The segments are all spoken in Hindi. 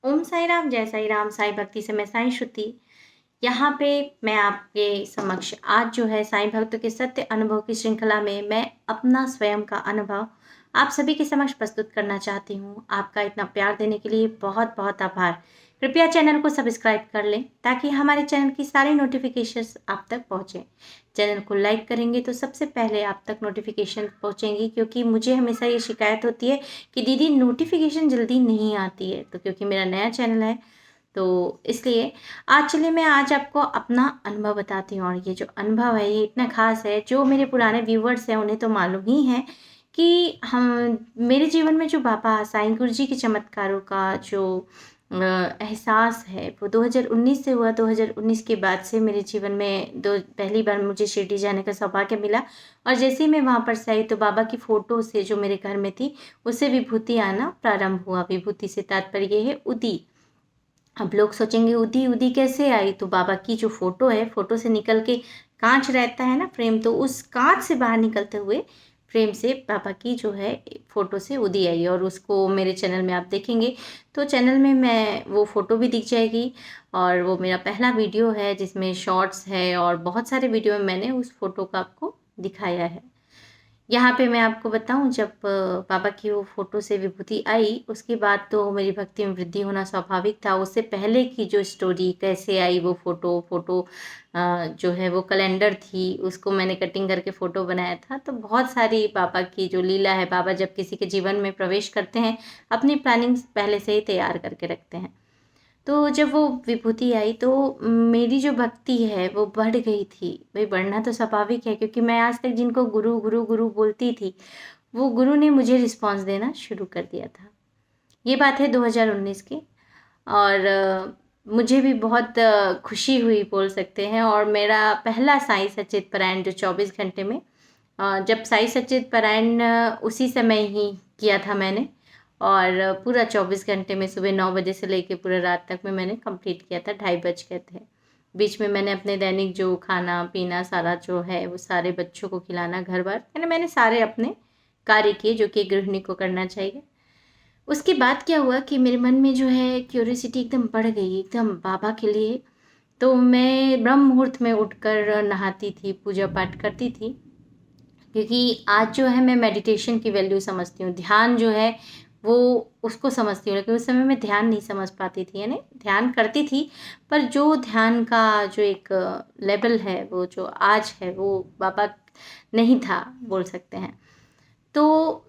ओम साई राम, जय साई राम, साईं भक्ति से मैं साईं श्रुति। यहाँ पे मैं आपके समक्ष आज जो है साईं भक्तों के सत्य अनुभव की श्रृंखला में मैं अपना स्वयं का अनुभव आप सभी के समक्ष प्रस्तुत करना चाहती हूँ। आपका इतना प्यार देने के लिए बहुत बहुत आभार। कृपया चैनल को सब्सक्राइब कर लें ताकि हमारे चैनल की सारी नोटिफिकेशंस आप तक पहुँचें। चैनल को लाइक करेंगे तो सबसे पहले आप तक नोटिफिकेशन पहुँचेंगी, क्योंकि मुझे हमेशा ये शिकायत होती है कि दीदी नोटिफिकेशन जल्दी नहीं आती है। तो क्योंकि मेरा नया चैनल है तो इसलिए चलिए मैं आज आपको अपना अनुभव बताती हूँ। और ये जो अनुभव है ये इतना ख़ास है, जो मेरे पुराने व्यूवर्स हैं उन्हें तो मालूम ही है कि हम मेरे जीवन में जो बाबा साईं गुरु जी के चमत्कारों का जो एहसास है वो 2019 से हुआ। 2019 के बाद से मेरे जीवन में पहली बार मुझे शिरडी जाने का सौभाग्य मिला। और जैसे ही मैं वहाँ पर से आई तो बाबा की फ़ोटो से जो मेरे घर में थी उससे विभूति आना प्रारंभ हुआ। विभूति से तात्पर्य है उदी। अब लोग सोचेंगे उदी उदी कैसे आई, तो बाबा की जो फ़ोटो है, फ़ोटो से निकल के कांच रहता है ना फ्रेम, तो उस कांच से बाहर निकलते हुए फ्रेम से बाबा की जो है फ़ोटो से उदी आई। और उसको मेरे चैनल में आप देखेंगे तो चैनल में मैं वो फ़ोटो भी दिख जाएगी। और वो मेरा पहला वीडियो है जिसमें शॉर्ट्स है और बहुत सारे वीडियो में मैंने उस फ़ोटो का आपको दिखाया है। यहाँ पे मैं आपको बताऊँ, जब बाबा की वो फ़ोटो से विभूति आई उसके बाद तो मेरी भक्ति में वृद्धि होना स्वाभाविक था। उससे पहले की जो स्टोरी कैसे आई वो फ़ोटो जो है वो कैलेंडर थी, उसको मैंने कटिंग करके फ़ोटो बनाया था। तो बहुत सारी बाबा की जो लीला है, बाबा जब किसी के जीवन में प्रवेश करते हैं अपनी प्लानिंग पहले से ही तैयार करके रखते हैं। तो जब वो विभूति आई तो मेरी जो भक्ति है वो बढ़ गई थी। भाई बढ़ना तो स्वाभाविक है, क्योंकि मैं आज तक जिनको गुरु गुरु गुरु बोलती थी वो गुरु ने मुझे रिस्पॉन्स देना शुरू कर दिया था। ये बात है 2019 की। और मुझे भी बहुत खुशी हुई बोल सकते हैं। और मेरा पहला साईं सच्चित पारायण जो 24 घंटे में, जब साईं सच्चित पारायण उसी समय ही किया था मैंने। और पूरा 24 घंटे में सुबह 9 बजे से लेके पूरा रात तक में मैंने कंप्लीट किया था। 2:30 बज गए थे। बीच में मैंने अपने दैनिक जो खाना पीना सारा जो है वो सारे बच्चों को खिलाना, घर बार मैंने सारे अपने कार्य किए जो कि गृहिणी को करना चाहिए। उसके बाद क्या हुआ कि मेरे मन में जो है क्यूरियोसिटी एकदम बढ़ गई एकदम बाबा के लिए। तो मैं ब्रह्म मुहूर्त में उठकर नहाती थी, पूजा पाठ करती थी, क्योंकि आज जो है मैं मेडिटेशन की वैल्यू समझती हूँ। ध्यान जो है वो उसको समझती हूँ, लेकिन उस समय मैं ध्यान नहीं समझ पाती थी। यानी ध्यान करती थी पर जो ध्यान का जो एक लेवल है वो जो आज है वो बाबा नहीं था बोल सकते हैं। तो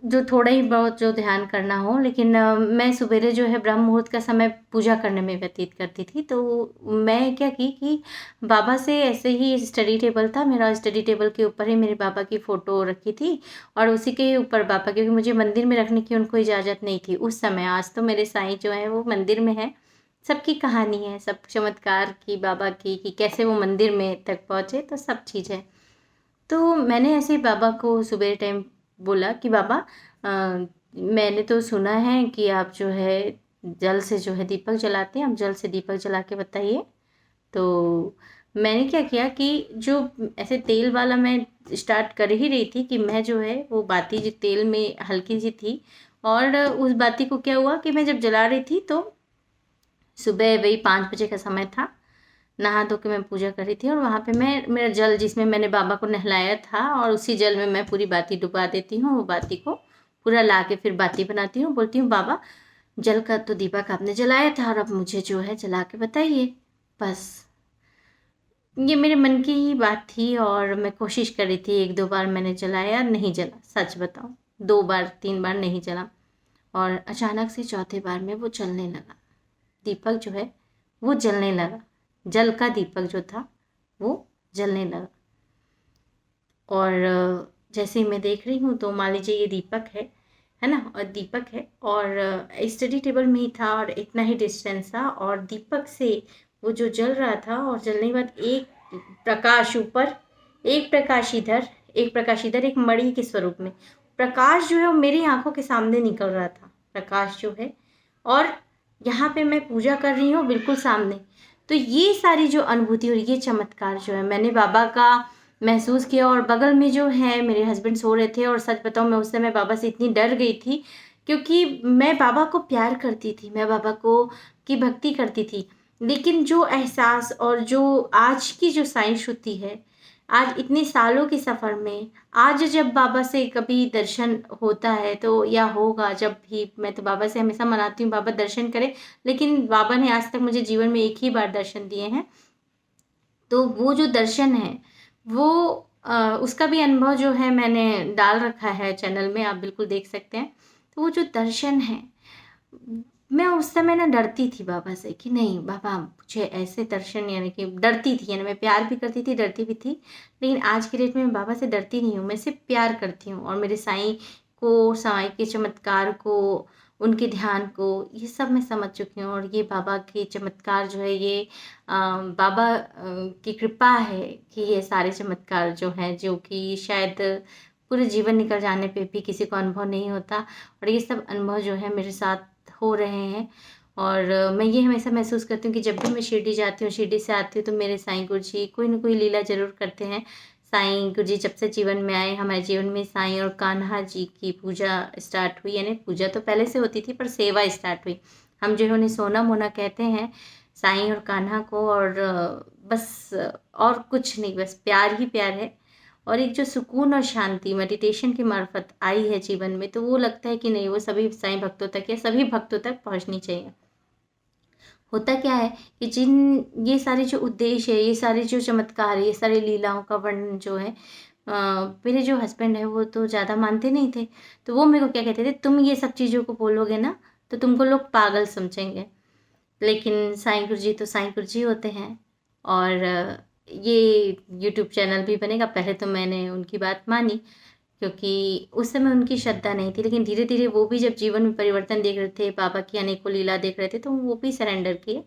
जो थोड़ा ही बहुत जो ध्यान करना हो, लेकिन मैं सवेरे जो है ब्रह्म मुहूर्त का समय पूजा करने में व्यतीत करती थी। तो मैं क्या की कि बाबा से ऐसे ही स्टडी टेबल था मेरा, स्टडी टेबल के ऊपर ही मेरे बाबा की फ़ोटो रखी थी और उसी के ऊपर बाबा, क्योंकि मुझे मंदिर में रखने की उनको इजाज़त नहीं थी उस समय। आज तो मेरे साईं जो हैं वो मंदिर में हैं। सबकी कहानी है, सब चमत्कार की बाबा की कि कैसे वो मंदिर में तक पहुँचे, तो सब चीज़ है। तो मैंने ऐसे ही बाबा को सुबह टाइम बोला कि बाबा मैंने तो सुना है कि आप जो है जल से जो है दीपक जलाते हैं, आप जल से दीपक जला के बताइए। तो मैंने क्या किया कि जो ऐसे तेल वाला मैं स्टार्ट कर ही रही थी कि मैं जो है वो बाती जो तेल में हल्की सी थी, और उस बाती को क्या हुआ कि मैं जब जला रही थी तो सुबह वही 5 बजे का समय था। नहा धो के मैं पूजा कर रही थी और वहाँ पे मैं मेरा जल जिसमें मैंने बाबा को नहलाया था और उसी जल में मैं पूरी बाती डुबा देती हूँ। वो बाती को पूरा ला के फिर बाती बनाती हूँ, बोलती हूँ बाबा जल का तो दीपक आपने जलाया था और अब मुझे जो है जला के बताइए। बस ये मेरे मन की ही बात थी और मैं कोशिश कर रही थी। 1-2 बार मैंने जलाया, नहीं जला, सच बताऊँ 2 बार 3 बार नहीं जला। और अचानक से चौथे बार में वो जलने लगा, दीपक जो है वो जलने लगा। जल का दीपक जो था वो जलने लगा। और जैसे ही मैं देख रही हूँ तो मान लीजिए ये दीपक है ना, और दीपक है और स्टडी टेबल में ही था और इतना ही डिस्टेंस था और दीपक से वो जो जल रहा था और जलने के बाद एक प्रकाश ऊपर, एक प्रकाश इधर, एक प्रकाश इधर, एक मणि के स्वरूप में प्रकाश जो है वो मेरी आंखों के सामने निकल रहा था प्रकाश जो है। और यहाँ पे मैं पूजा कर रही हूँ बिल्कुल सामने। तो ये सारी जो अनुभूति और ये चमत्कार जो है मैंने बाबा का महसूस किया। और बगल में जो है मेरे हस्बैंड सो रहे थे और सच बताऊँ मैं उस समय बाबा से इतनी डर गई थी क्योंकि मैं बाबा को प्यार करती थी, मैं बाबा को की भक्ति करती थी। लेकिन जो एहसास और जो आज की जो साईं श्रुति है, आज इतने सालों के सफ़र में, आज जब बाबा से कभी दर्शन होता है तो या होगा जब भी, मैं तो बाबा से हमेशा मनाती हूँ बाबा दर्शन करें, लेकिन बाबा ने आज तक मुझे जीवन में एक ही बार दर्शन दिए हैं। तो वो जो दर्शन है, वो उसका भी अनुभव जो है मैंने डाल रखा है चैनल में, आप बिल्कुल देख सकते हैं। तो वो जो दर्शन है, मैं उस समय ना डरती थी बाबा से कि नहीं बाबा मुझे ऐसे दर्शन, यानी कि डरती थी, यानी मैं प्यार भी करती थी, डरती भी थी। लेकिन आज की डेट में मैं बाबा से डरती नहीं हूँ, मैं सिर्फ प्यार करती हूँ और मेरे साईं को, साईं के चमत्कार को, उनके ध्यान को, ये सब मैं समझ चुकी हूँ। और ये बाबा के चमत्कार जो है, ये बाबा की कृपा है कि ये सारे चमत्कार जो हैं, जो कि शायद पूरे जीवन निकल जाने पे भी किसी को अनुभव नहीं होता, और ये सब अनुभव जो है मेरे साथ हो रहे हैं। और मैं ये हमेशा महसूस करती हूँ कि जब भी मैं शिरडी जाती हूँ, शिरडी से आती हूँ, तो मेरे साईं गुरुजी कोई न कोई लीला ज़रूर करते हैं। साईं गुरुजी जब से जीवन में आए, हमारे जीवन में साईं और कान्हा जी की पूजा स्टार्ट हुई, यानी पूजा तो पहले से होती थी पर सेवा स्टार्ट हुई। हम जो है उन्हें सोना मोना कहते हैं, साईं और कान्हा को, और बस और कुछ नहीं, बस प्यार ही प्यार है। और एक जो सुकून और शांति मेडिटेशन की मार्फत आई है जीवन में, तो वो लगता है कि नहीं, वो सभी साईं भक्तों तक या सभी भक्तों तक पहुंचनी चाहिए। होता क्या है कि जिन ये सारे जो उद्देश्य है, ये सारे जो चमत्कार है, ये सारी लीलाओं का वर्णन जो है, मेरे जो हस्बैंड है वो तो ज़्यादा मानते नहीं थे। तो वो मेरे को क्या कहते थे, तुम ये सब चीज़ों को बोलोगे ना तो तुमको लोग पागल समझेंगे। लेकिन साईं गुरुजी तो साईं गुरुजी होते हैं। और ये यूट्यूब चैनल भी बनेगा, पहले तो मैंने उनकी बात मानी क्योंकि उस समय उनकी श्रद्धा नहीं थी, लेकिन धीरे-धीरे वो भी जब जीवन में परिवर्तन देख रहे थे, बाबा की अनेकों लीला देख रहे थे, तो वो भी सरेंडर किए।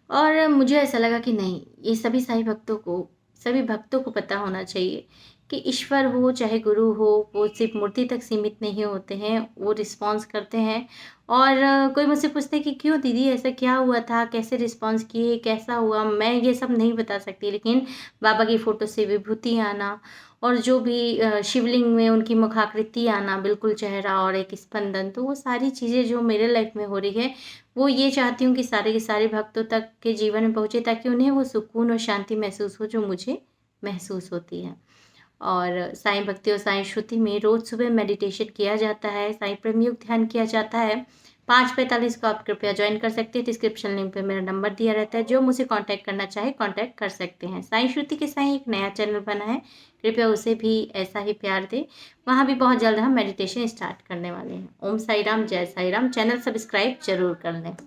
और मुझे ऐसा लगा कि नहीं, ये सभी भक्तों को पता होना चाहिए कि ईश्वर हो चाहे गुरु हो, वो सिर्फ मूर्ति तक सीमित नहीं होते हैं, वो रिस्पॉन्स करते हैं। और कोई मुझसे पूछता है कि क्यों दीदी ऐसा क्या हुआ था, कैसे रिस्पॉन्स किए, कैसा हुआ, मैं ये सब नहीं बता सकती, लेकिन बाबा की फ़ोटो से विभूति आना, और जो भी शिवलिंग में उनकी मुखाकृति आना, बिल्कुल चेहरा और एक स्पंदन, तो वो सारी चीज़ें जो मेरे लाइफ में हो रही है, वो ये चाहती हूँ कि सारे के सारे भक्तों तक के जीवन में पहुँचे, ताकि उन्हें वो सुकून और शांति महसूस हो जो मुझे महसूस होती है। और साईं भक्ति और साईं श्रुति में रोज़ सुबह मेडिटेशन किया जाता है, साईं प्रेमयोग ध्यान किया जाता है। 5:45 को आप कृपया ज्वाइन कर सकते हैं। डिस्क्रिप्शन लिंक पे मेरा नंबर दिया रहता है, जो मुझे कांटेक्ट करना चाहे कांटेक्ट कर सकते हैं। साईं श्रुति के साईं एक नया चैनल बना है, कृपया उसे भी ऐसा ही प्यार दें। वहाँ भी बहुत जल्द हम मेडिटेशन स्टार्ट करने वाले हैं। ओम साई राम, जय साई राम। चैनल सब्सक्राइब जरूर कर लें।